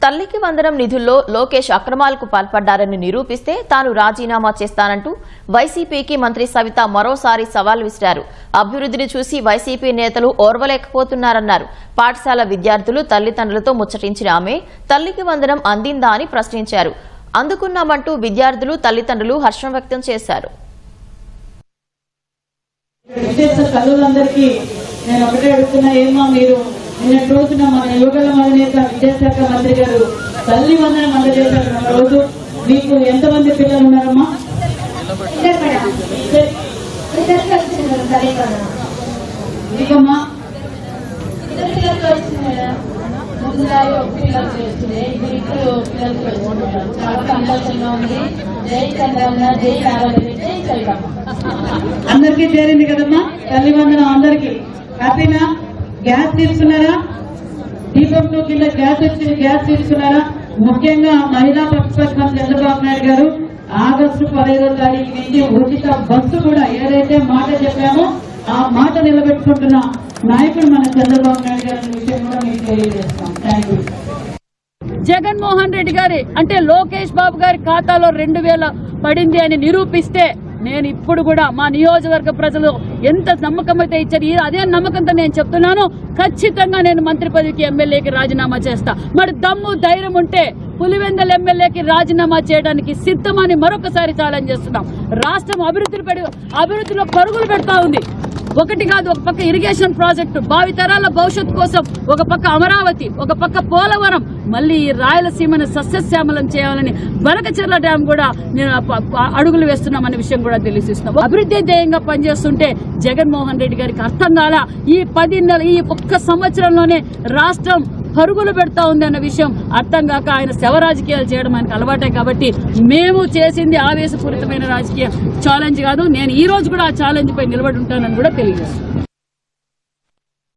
తల్లికి వందనం నిధుల్లో లోకేష్ అక్రమాలకు పాల్పడ్డారని నిరూపిస్తే తాను రాజీనామా చేస్తానంటూ వైసీపీకి మంత్రి సవిత మరోసారి సవాల్ విసిరారు. అభివృద్ధిని చూసి వైసీపీ నేతలు ఓర్వలేకపోతున్నారన్నారు. పాఠశాల విద్యార్థులు తల్లిదండ్రులతో ముచ్చటించిన ఆమె తల్లికి వందనం అందిందా అని ప్రశ్నించారు. అందుకున్నామంటూ విద్యార్థులు తల్లిదండ్రులు హర్షం వ్యక్తం చేశారు. నిన్నటి రోజున మన యువకుల అధినేత విద్యాశాఖ మంత్రి గారు తల్లి వందనం అందజేశారు. రోజు మీకు ఎంతమంది పిల్లలు ఉన్నారమ్మా? మీకమ్మా? అందరికీ చేరింది కదమ్మా తల్లి వందనం. అందరికీ హ్యాపీనా? గ్యాస్ తీసుకున్నారా? దీపంలో కింద గ్యాస్ తీసుకున్నారా? ముఖ్యంగా మహిళా పక్షపథం చంద్రబాబు నాయుడు గారు ఆగస్టు 15వ తారీఖు నుంచి ఉచిత బస్సు కూడా ఏదైతే మాట చెప్పామో ఆ మాట నిలబెట్టుకుంటున్న నాయకుడు మన చంద్రబాబు నాయుడు గారి విషయం కూడా మీకు తెలియజేస్తాం. Thank you. జగన్మోహన్ రెడ్డి గారి అంటే లోకేష్ బాబు గారి ఖాతాలో 2000 పడింది అని నిరూపిస్తే నేను ఇప్పుడు కూడా మా నియోజకవర్గ ప్రజలు ఎంత నమ్మకం అయితే ఇచ్చారు, అదే నమ్మకంతో నేను చెప్తున్నాను, ఖచ్చితంగా నేను మంత్రి పదవికి ఎమ్మెల్యేకి రాజీనామా చేస్తా. మరి దమ్ము ధైర్యం ఉంటే పులివెందల ఎమ్మెల్యేకి రాజీనామా చేయడానికి సిద్ధమని మరొకసారి ఛాలెంజ్ చేస్తున్నాం. రాష్ట్రం అభివృద్ధిలో పరుగులు పెడతా ఉంది. ఒకటి కాదు, ఒక పక్క ఇరిగేషన్ ప్రాజెక్టు భావితరాల భవిష్యత్తు కోసం, ఒక పక్క అమరావతి, ఒక పక్క పోలవరం, మళ్ళీ ఈ రాయలసీమను సస్యశ్యామలం చేయాలని బనకచెర్ల డ్యాం కూడా నేను అడుగులు వేస్తున్నామనే విషయం కూడా తెలియజేస్తున్నాం. అభివృద్ధి ధ్యేయంగా పనిచేస్తుంటే జగన్మోహన్ రెడ్డి గారికి అర్థం కాల ఈ ఒక్క సంవత్సరంలోనే రాష్ట్రం పరుగులు పెడతా ఉంది అన్న విషయం అర్థం కాక ఆయన శవ రాజకీయాలు చేయడం ఆయనకు అలవాటే. కాబట్టి మేము చేసింది ఆవేశపూరితమైన రాజకీయ ఛాలెంజ్ కాదు. నేను ఈ రోజు కూడా ఆ ఛాలెంజ్ పై నిలబడి ఉంటానని కూడా తెలియజేస్తాను.